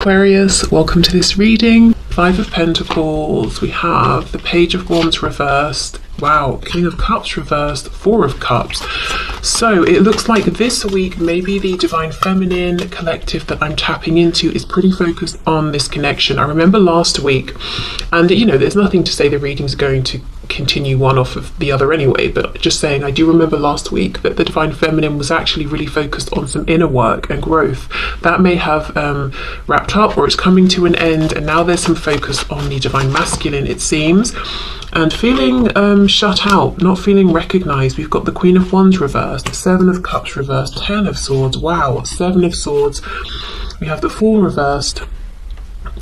Aquarius, welcome to this reading. Five of Pentacles, we have the Page of Wands reversed, wow, King of Cups reversed, Four of Cups. So it looks like this week maybe the Divine Feminine collective that I'm tapping into is pretty focused on this connection. I remember last week, and you know, there's nothing to say the reading's going to continue one off of the other anyway, but just saying, I do remember last week that the Divine Feminine was actually really focused on some inner work and growth. That may have wrapped up, or it's coming to an end, and now there's some focus on the Divine Masculine, it seems, and feeling shut out, not feeling recognized. We've got the Queen of Wands reversed, Seven of Cups reversed, Ten of Swords, wow, Seven of Swords, we have the Fool reversed,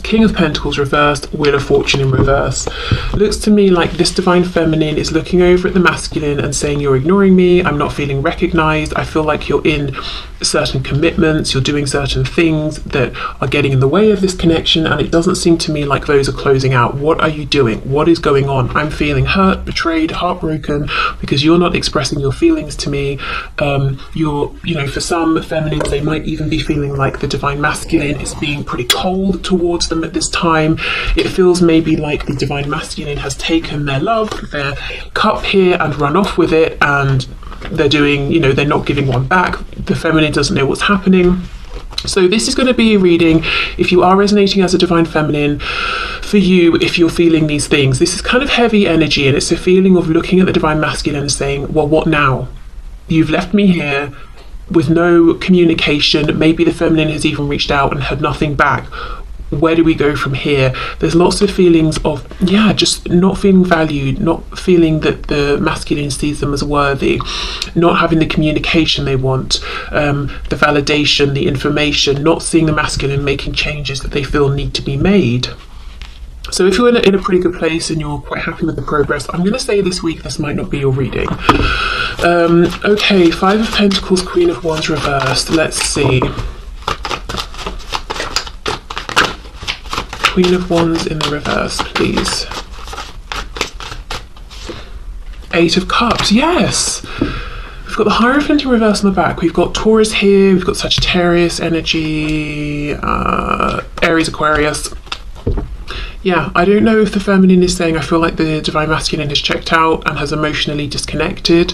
King of Pentacles reversed, Wheel of Fortune in reverse. Looks to me like this Divine Feminine is looking over at the masculine and saying, you're ignoring me, I'm not feeling recognized, I feel like you're in certain commitments, you're doing certain things that are getting in the way of this connection, and it doesn't seem to me like those are closing out. What are you doing? What is going on? I'm feeling hurt, betrayed, heartbroken because you're not expressing your feelings to me. For some feminines, they might even be feeling like the Divine Masculine is being pretty cold towards them at this time. It feels maybe like the Divine Masculine has taken their love, their cup here, and run off with it, and they're doing, they're not giving one back. The feminine doesn't know what's happening. So this is going to be a reading, if you are resonating as a Divine Feminine, for you, if you're feeling these things. This is kind of heavy energy, and it's a feeling of looking at the Divine Masculine and saying, well, what now? You've left me here with no communication. Maybe the feminine has even reached out and had nothing back. Where do we go from here? There's lots of feelings of, just not feeling valued, not feeling that the masculine sees them as worthy, not having the communication they want, the validation, the information, not seeing the masculine making changes that they feel need to be made. So if you're in a pretty good place and you're quite happy with the progress, I'm going to say this week this might not be your reading. Okay, Five of Pentacles, Queen of Wands reversed. Let's see. Queen of Wands in the reverse, please. Eight of Cups, yes! We've got the Hierophant in reverse on the back. We've got Taurus here, we've got Sagittarius energy, Aries, Aquarius. Yeah, I don't know if the feminine is saying, I feel like the Divine Masculine has checked out and has emotionally disconnected.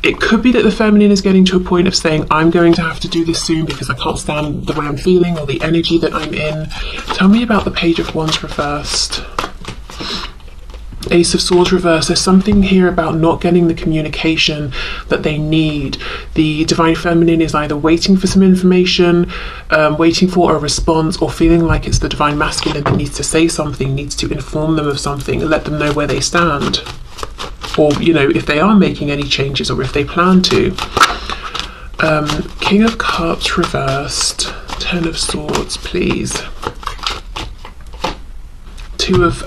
It could be that the feminine is getting to a point of saying, I'm going to have to do this soon because I can't stand the way I'm feeling or the energy that I'm in. Tell me about the Page of Wands reversed. Ace of Swords reversed. There's something here about not getting the communication that they need. The Divine Feminine is either waiting for some information, waiting for a response, or feeling like it's the Divine Masculine that needs to say something, needs to inform them of something, and let them know where they stand. Or, if they are making any changes or if they plan to. King of Cups reversed. Ten of Swords, please. Two of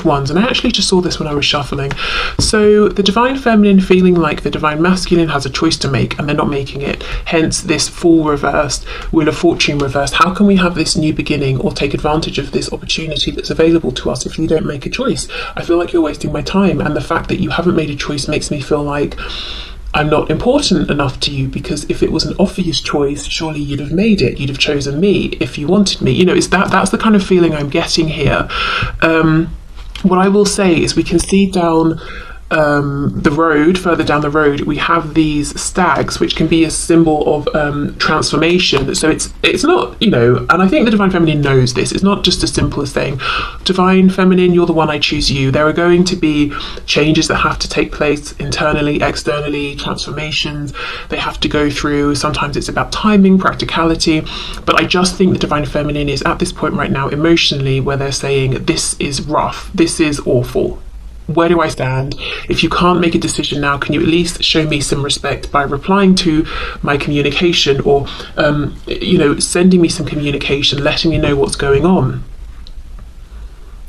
Wands, and I actually just saw this when I was shuffling. So the Divine Feminine feeling like the Divine Masculine has a choice to make and they're not making it, hence this Fool reversed, Wheel of Fortune reversed. How can we have this new beginning or take advantage of this opportunity that's available to us if you don't make a choice? I feel like you're wasting my time, and the fact that you haven't made a choice makes me feel like I'm not important enough to you, because if it was an obvious choice, surely you'd have made it. You'd have chosen me if you wanted me. That's the kind of feeling I'm getting here. What I will say is we can see down further down the road, we have these stags, which can be a symbol of transformation. So it's not, and I think the Divine Feminine knows this. It's not just as simple as saying, Divine Feminine, you're the one, I choose you. There are going to be changes that have to take place internally, externally, transformations they have to go through. Sometimes it's about timing, practicality, but I just think the Divine Feminine is at this point right now emotionally where they're saying, this is rough, this is awful. Where do I stand? If you can't make a decision now, can you at least show me some respect by replying to my communication, or sending me some communication, letting me know what's going on?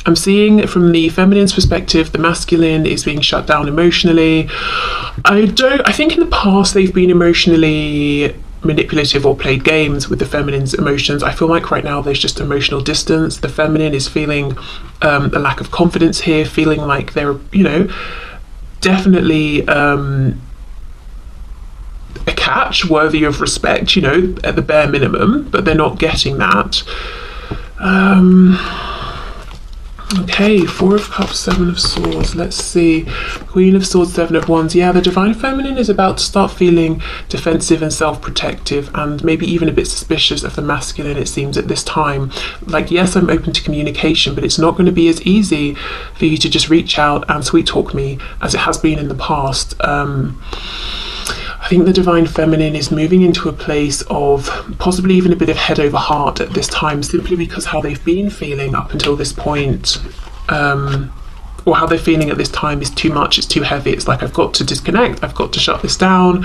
I'm seeing from the feminine's perspective, the masculine is being shut down emotionally. I think in the past they've been emotionally manipulative or played games with the feminine's emotions. I feel like right now there's just emotional distance. The feminine is feeling a lack of confidence here, feeling like they're, definitely a catch worthy of respect, you know, at the bare minimum, but they're not getting that. Okay, Four of Cups, Seven of Swords. Let's see. Queen of Swords, Seven of Wands. Yeah, the Divine Feminine is about to start feeling defensive and self-protective, and maybe even a bit suspicious of the masculine, it seems, at this time. Like, yes, I'm open to communication, but it's not going to be as easy for you to just reach out and sweet talk me as it has been in the past. I think the Divine Feminine is moving into a place of possibly even a bit of head over heart at this time, simply because how they've been feeling up until this point, or how they're feeling at this time is too much, it's too heavy. It's like, I've got to disconnect, I've got to shut this down,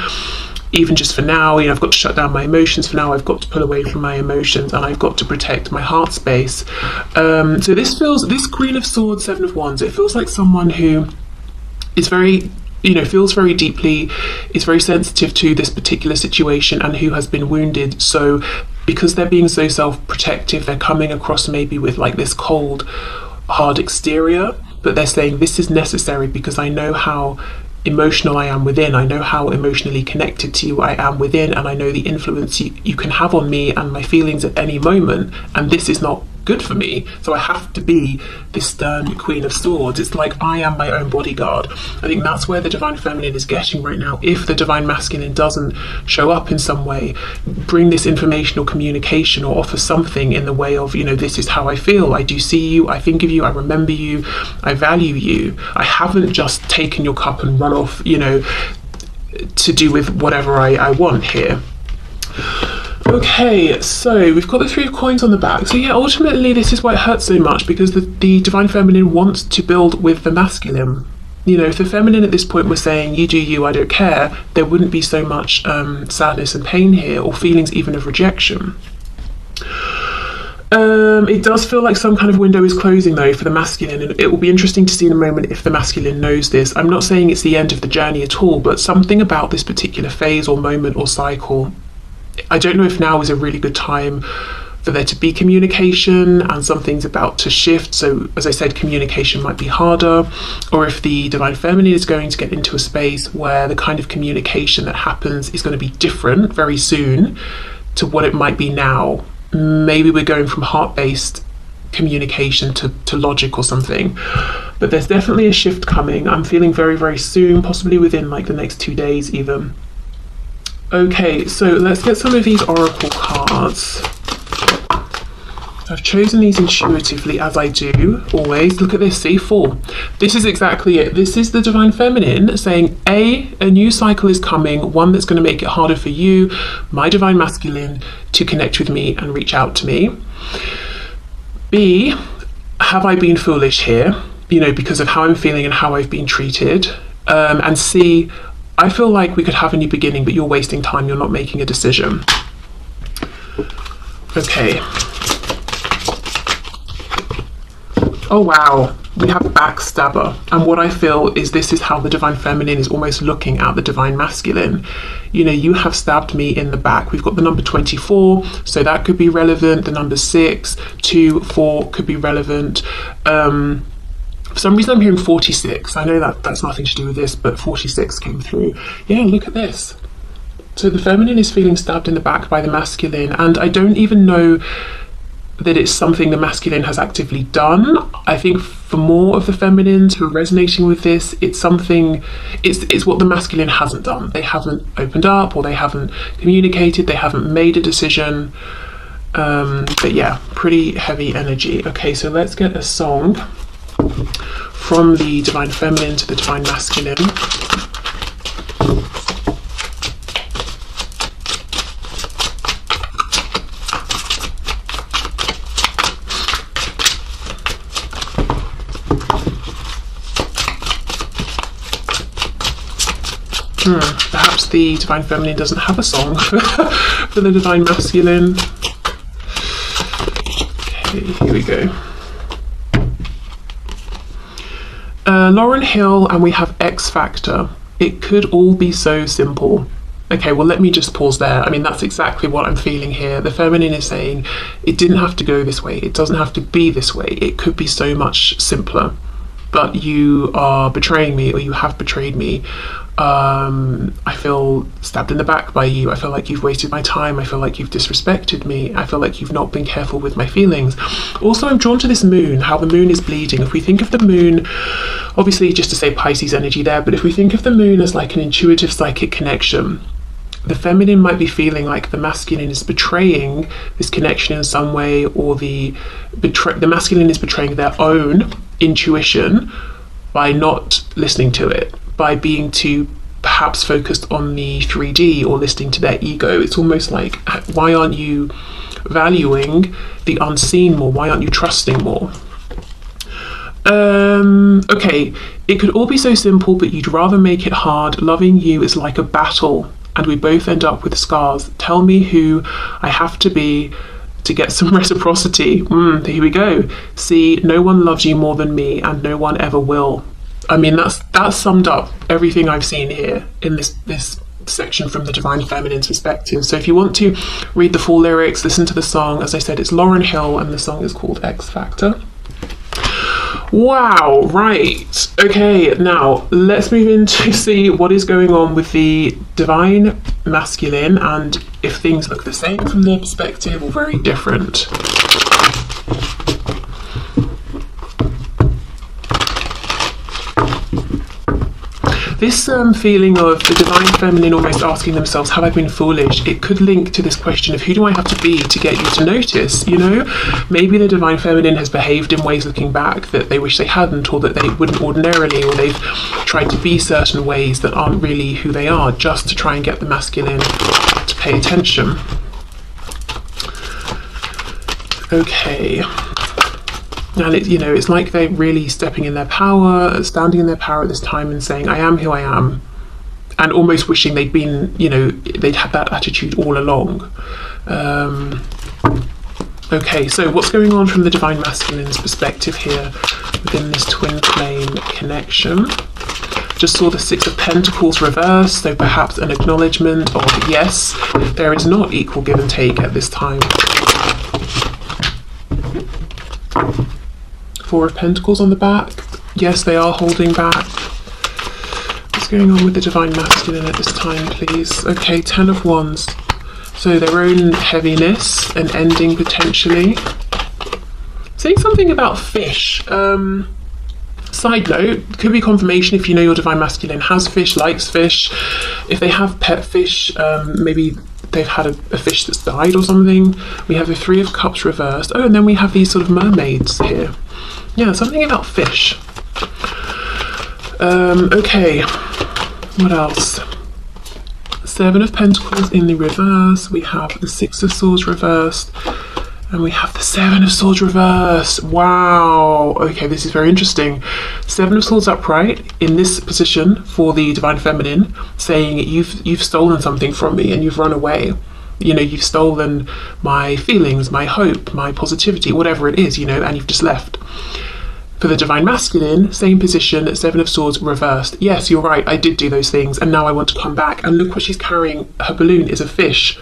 even just for now, you know, I've got to shut down my emotions for now, I've got to pull away from my emotions, and I've got to protect my heart space. So this Queen of Swords, Seven of Wands, it feels like someone who is very, you know, feels very deeply, is very sensitive to this particular situation, and who has been wounded. So because they're being so self-protective, they're coming across maybe with like this cold, hard exterior, but they're saying this is necessary because I know how emotional I am within, I know how emotionally connected to you I am within, and I know the influence you can have on me and my feelings at any moment, and this is not good for me, so I have to be this stern Queen of Swords. It's like I am my own bodyguard. I think that's where the Divine Feminine is getting right now. If the Divine Masculine doesn't show up in some way, bring this informational communication, or offer something in the way of, you know, this is how I feel, I do see you, I think of you, I remember you, I value you, I haven't just taken your cup and run off, you know, to do with whatever I want here. Okay, so we've got the Three of Coins on the back. So yeah, ultimately this is why it hurts so much, because the Divine Feminine wants to build with the masculine. You know, if the feminine at this point was saying, you do you, I don't care, there wouldn't be so much sadness and pain here, or feelings even of rejection. It does feel like some kind of window is closing though for the masculine, and it will be interesting to see in a moment if the masculine knows this. I'm not saying it's the end of the journey at all, but something about this particular phase or moment or cycle, I don't know if now is a really good time for there to be communication, and something's about to shift. So as I said, communication might be harder, or if the Divine Feminine is going to get into a space where the kind of communication that happens is going to be different very soon to what it might be now. Maybe we're going from heart-based communication to logic or something, but there's definitely a shift coming. I'm feeling very, very soon, possibly within like the next 2 days even. Okay, so let's get some of these oracle cards. I've chosen these intuitively, as I do always. Look at this, see, 4. This is exactly it. This is the Divine Feminine saying, A new cycle is coming, one that's going to make it harder for you, my Divine Masculine, to connect with me and reach out to me. B, have I been foolish here? You know, because of how I'm feeling and how I've been treated. And C, I feel like we could have a new beginning, but you're wasting time, you're not making a decision. Okay. Oh wow, we have backstabber. And what I feel is this is how the Divine Feminine is almost looking at the Divine Masculine. You know, you have stabbed me in the back. We've got the number 24, so that could be relevant. The number 6, 2, 4 could be relevant. For some reason I'm hearing 46. I know that that's nothing to do with this, but 46 came through. Yeah, look at this. So the feminine is feeling stabbed in the back by the masculine, and I don't even know that it's something the masculine has actively done. I think for more of the feminines who are resonating with this, it's something, it's what the masculine hasn't done. They haven't opened up, or they haven't communicated, they haven't made a decision. But yeah, pretty heavy energy. Okay, so let's get a song from the Divine Feminine to the Divine Masculine. Perhaps the Divine Feminine doesn't have a song for the Divine Masculine. Okay, here we go. Lauryn Hill, and we have X Factor. It could all be so simple. Okay, well, let me just pause there. I mean, that's exactly what I'm feeling here. The feminine is saying it didn't have to go this way. It doesn't have to be this way. It could be so much simpler. But you are betraying me, or you have betrayed me. I feel stabbed in the back by you. I feel like you've wasted my time. I feel like you've disrespected me. I feel like you've not been careful with my feelings. Also, I'm drawn to this moon, how the moon is bleeding. If we think of the moon, obviously just to say Pisces energy there, but if we think of the moon as like an intuitive psychic connection, the feminine might be feeling like the masculine is betraying this connection in some way, or the masculine is betraying their own intuition by not listening to it, by being too perhaps focused on the 3D or listening to their ego. It's almost like, why aren't you valuing the unseen more? Why aren't you trusting more? Okay, it could all be so simple, but you'd rather make it hard. Loving you is like a battle, and we both end up with scars. Tell me who I have to be to get some reciprocity. Here we go. See, no one loves you more than me, and no one ever will. I mean, that's summed up everything I've seen here in this section from the Divine Feminine's perspective. So if you want to read the full lyrics, listen to the song. As I said, it's Lauryn Hill, and the song is called X Factor. Wow, right. Okay, now let's move in to see what is going on with the Divine Masculine, and if things look the same from their perspective or very different. This feeling of the Divine Feminine almost asking themselves, have I been foolish? It could link to this question of, who do I have to be to get you to notice? You know, maybe the Divine Feminine has behaved in ways looking back that they wish they hadn't, or that they wouldn't ordinarily, or they've tried to be certain ways that aren't really who they are, just to try and get the masculine to pay attention. Okay. And it's like they're really stepping in their power, standing in their power at this time and saying, I am who I am, and almost wishing they'd been, they'd had that attitude all along. Okay, so what's going on from the Divine Masculine's perspective here within this twin flame connection? Just saw the Six of Pentacles reversed, so perhaps an acknowledgement of, yes, there is not equal give and take at this time. Four of Pentacles on the back. Yes, they are holding back. What's going on with the Divine Masculine at this time, please? Okay, Ten of Wands. So their own heaviness and ending potentially. Saying something about fish. Side note, could be confirmation if you know your Divine Masculine has fish, likes fish. If they have pet fish, maybe they've had a fish that's died or something. We have the Three of Cups reversed. Oh, and then we have these sort of mermaids here. Yeah, something about fish. Okay, what else? Seven of Pentacles in the reverse. We have the Six of Swords reversed. And we have the Seven of Swords reversed. Wow. Okay, this is very interesting. Seven of Swords upright in this position for the Divine Feminine, saying you've stolen something from me and you've run away. You've stolen my feelings, my hope, my positivity, whatever it is, and you've just left. For the Divine Masculine, same position, Seven of Swords reversed. Yes, you're right, I did do those things, and now I want to come back. And look what she's carrying. Her balloon is a fish.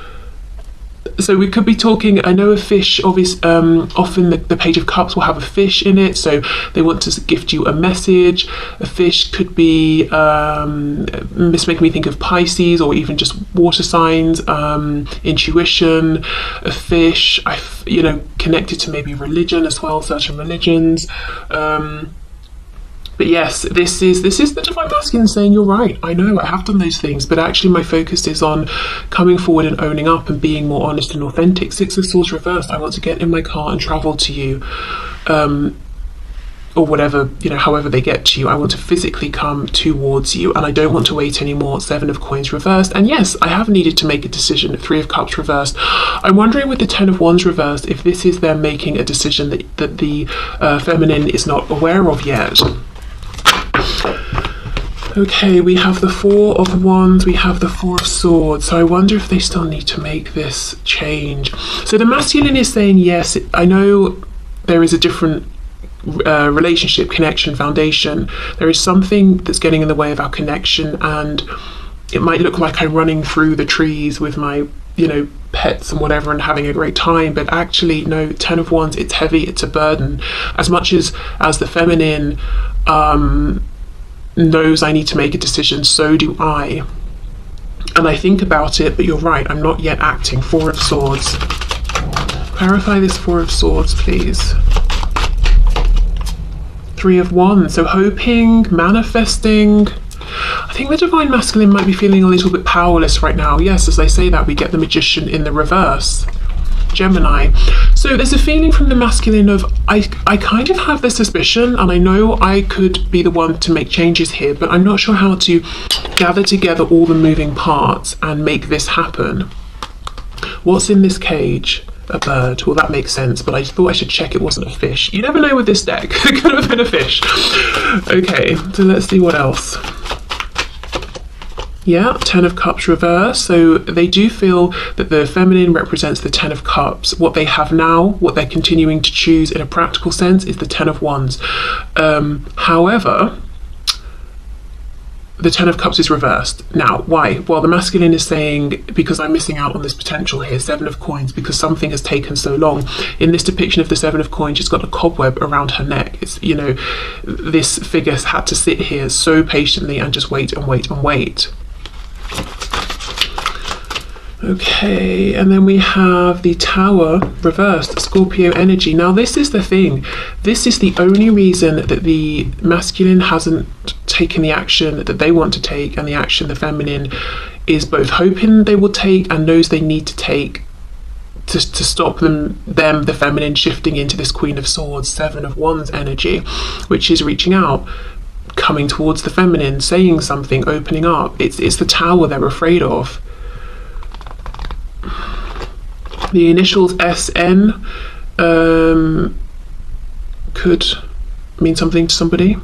So we could be talking, I know a fish, obviously, often the Page of Cups will have a fish in it, so they want to gift you a message. A fish could be, this making me think of Pisces, or even just water signs, intuition. A fish, connected to maybe religion as well, certain religions. But yes, this is the Divine Masculine saying, you're right, I know, I have done those things, but actually my focus is on coming forward and owning up and being more honest and authentic. Six of Swords reversed, I want to get in my car and travel to you, or whatever, however they get to you. I want to physically come towards you, and I don't want to wait anymore. Seven of Coins reversed, and yes, I have needed to make a decision. Three of Cups reversed. I'm wondering with the Ten of Wands reversed if this is them making a decision that the feminine is not aware of yet. Okay, we have the Four of Wands, we have the Four of Swords, so I wonder if they still need to make this change. So the masculine is saying, yes, I know there is a different relationship, connection, foundation. There is something that's getting in the way of our connection, and it might look like I'm running through the trees with my, pets and whatever and having a great time, but actually, no, Ten of Wands, it's heavy, it's a burden. As much as the feminine, knows I need to make a decision, so do I. And I think about it, but you're right, I'm not yet acting. Four of Swords. Clarify this Four of Swords, please. Three of Wands. So hoping, manifesting. I think the Divine Masculine might be feeling a little bit powerless right now. Yes, as I say that, we get the Magician in the reverse. Gemini. So there's a feeling from the masculine of, I kind of have the suspicion, and I know I could be the one to make changes here, but I'm not sure how to gather together all the moving parts and make this happen. What's in this cage? A bird. Well, that makes sense, but I thought I should check it wasn't a fish. You never know with this deck. It could have been a fish. Okay, so let's see what else. Yeah, Ten of Cups reverse. So they do feel that the feminine represents the Ten of Cups. What they have now, what they're continuing to choose in a practical sense, is the Ten of Wands. However, the Ten of Cups is reversed. Now, why? Well, the masculine is saying, because I'm missing out on this potential here, Seven of Coins, because something has taken so long. In this depiction of the Seven of Coins, she's got a cobweb around her neck. It's, you know, this figure had to sit here so patiently and just wait and wait and wait. Okay, and then we have the Tower reversed, Scorpio energy. Now this is the thing, this is the only reason that the masculine hasn't taken the action that they want to take, and the action the feminine is both hoping they will take and knows they need to take to stop them, the feminine, shifting into this Queen of Swords, Seven of Wands energy, which is reaching out, coming towards the feminine, saying something, opening up. It's the Tower they're afraid of. The initials SN could mean something to somebody.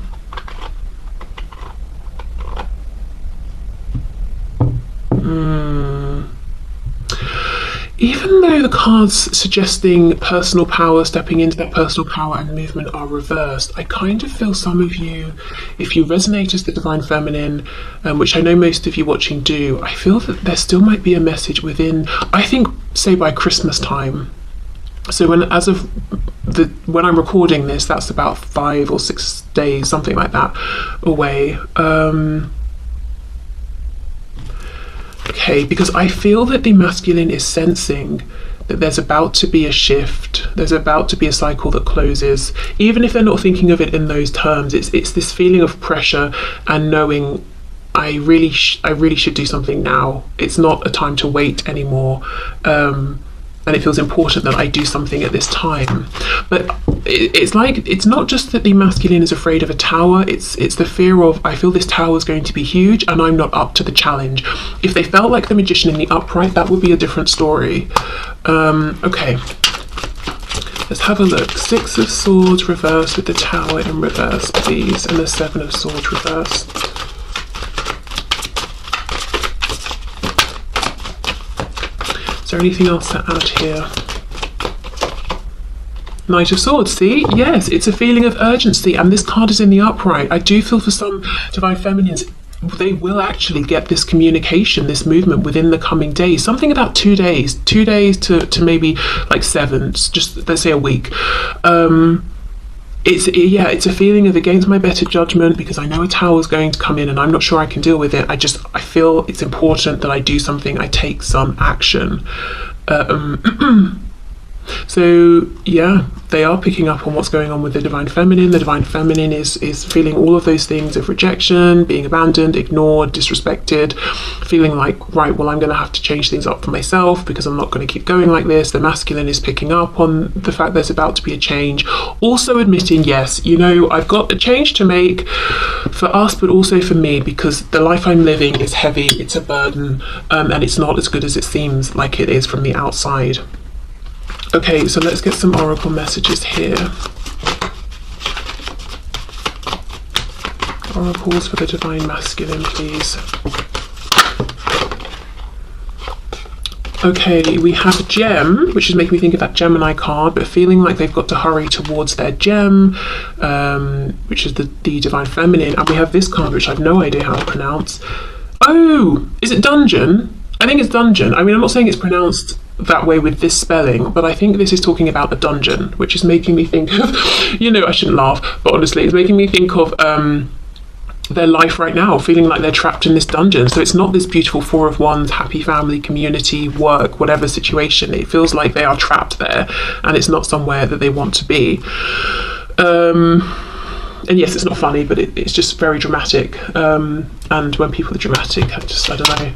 Even though the cards suggesting personal power, stepping into that personal power and movement are reversed, I kind of feel some of you, if you resonate as the Divine Feminine, which I know most of you watching do, I feel that there still might be a message within, I think, say by Christmas time. So when I'm recording this, that's about 5 or 6 days, something like that, away. Okay, because I feel that the masculine is sensing that there's about to be a shift, there's about to be a cycle that closes, even if they're not thinking of it in those terms. It's this feeling of pressure and knowing I really should do something now. It's not a time to wait anymore. And it feels important that I do something at this time. But it's like, it's not just that the masculine is afraid of a tower, it's the fear of, I feel this tower is going to be huge and I'm not up to the challenge. If they felt like the Magician in the upright, that would be a different story. Okay, let's have a look. Six of Swords reversed with the Tower in reverse, please, and the Seven of Swords reversed. Is there anything else to add here? Knight of Swords, see? Yes, it's a feeling of urgency, and this card is in the upright. I do feel for some Divine Feminines, they will actually get this communication, this movement within the coming days. Something about 2 days. 2 days to maybe like 7, just let's say a week. It's a feeling of against my better judgment, because I know a tower is going to come in and I'm not sure I can deal with it. I feel it's important that I do something, I take some action. So yeah, they are picking up on what's going on with the Divine Feminine. The Divine Feminine is feeling all of those things of rejection, being abandoned, ignored, disrespected, feeling like, right, well, I'm going to have to change things up for myself because I'm not going to keep going like this. The masculine is picking up on the fact there's about to be a change. Also admitting, yes, you know, I've got a change to make for us, but also for me, because the life I'm living is heavy, it's a burden, and it's not as good as it seems like it is from the outside. Okay, so let's get some oracle messages here. Oracles for the Divine Masculine, please. Okay, we have a gem, which is making me think of that Gemini card, but feeling like they've got to hurry towards their gem, which is the Divine Feminine. And we have this card, which I've no idea how to pronounce. Oh, is it Dungeon? I think it's Dungeon. I mean, I'm not saying it's pronounced that way with this spelling, but I think this is talking about a dungeon, which is making me think of, you know, I shouldn't laugh, but honestly, it's making me think of their life right now, feeling like they're trapped in this dungeon. So it's not this beautiful Four of Wands, happy family, community, work, whatever situation. It feels like they are trapped there, and it's not somewhere that they want to be. And yes, it's not funny, but it's just very dramatic. And when people are dramatic, I don't know.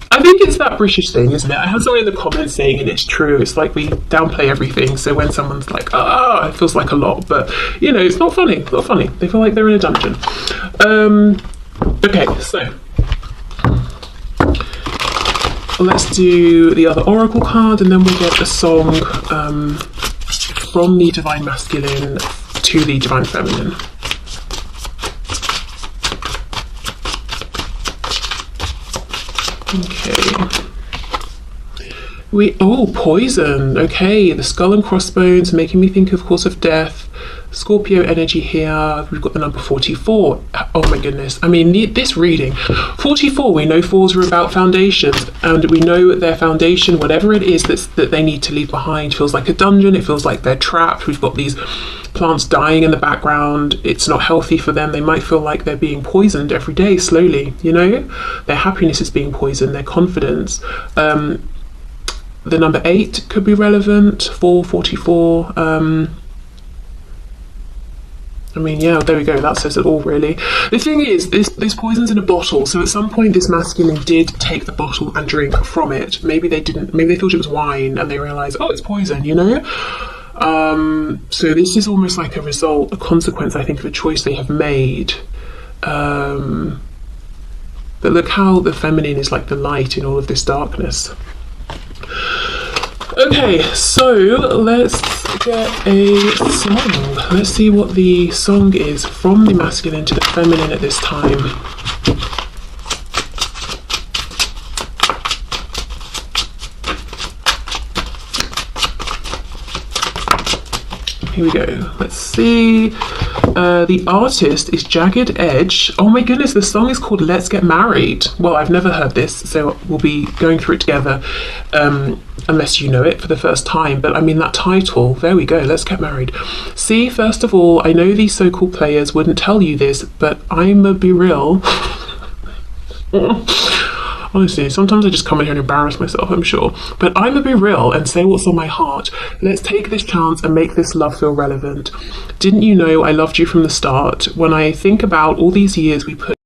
I think it's that British thing, isn't it? I had someone in the comments saying, and it's true, it's like we downplay everything. So when someone's like, it feels like a lot, but you know, it's not funny. It's not funny. They feel like they're in a dungeon. Okay, so let's do the other oracle card, and then we'll get a song from the Divine Masculine to the Divine Feminine. Okay. Poison. Okay, the skull and crossbones, making me think, of course, of death. Scorpio energy here. We've got the number 44. Oh my goodness. I mean, this reading. 44, we know fours are about foundations, and we know their foundation, whatever it is that they need to leave behind, feels like a dungeon. It feels like they're trapped. We've got these plants dying in the background. It's not healthy for them. They might feel like they're being poisoned every day, slowly, you know? Their happiness is being poisoned, their confidence. The number 8 could be relevant, 444. I mean, yeah, there we go. That says it all, really. The thing is, this poison's in a bottle, so at some point this masculine did take the bottle and drink from it. Maybe they didn't. Maybe they thought it was wine, and they realised, oh, it's poison, you know? So this is almost like a result, a consequence, I think, of a choice they have made. But look how the feminine is like the light in all of this darkness. Okay, so let's get a song. Let's see what the song is from the masculine to the feminine at this time. Here we go. Let's see. The artist is Jagged Edge. Oh my goodness, the song is called Let's Get Married. Well, I've never heard this, so we'll be going through it together, unless you know it for the first time. But I mean, that title, there we go, Let's Get Married. See, first of all, I know these so-called players wouldn't tell you this, but I'ma be real. Honestly, sometimes I just come in here and embarrass myself, I'm sure. But I'ma be real and say what's on my heart. Let's take this chance and make this love feel relevant. Didn't you know I loved you from the start? When I think about all these years we put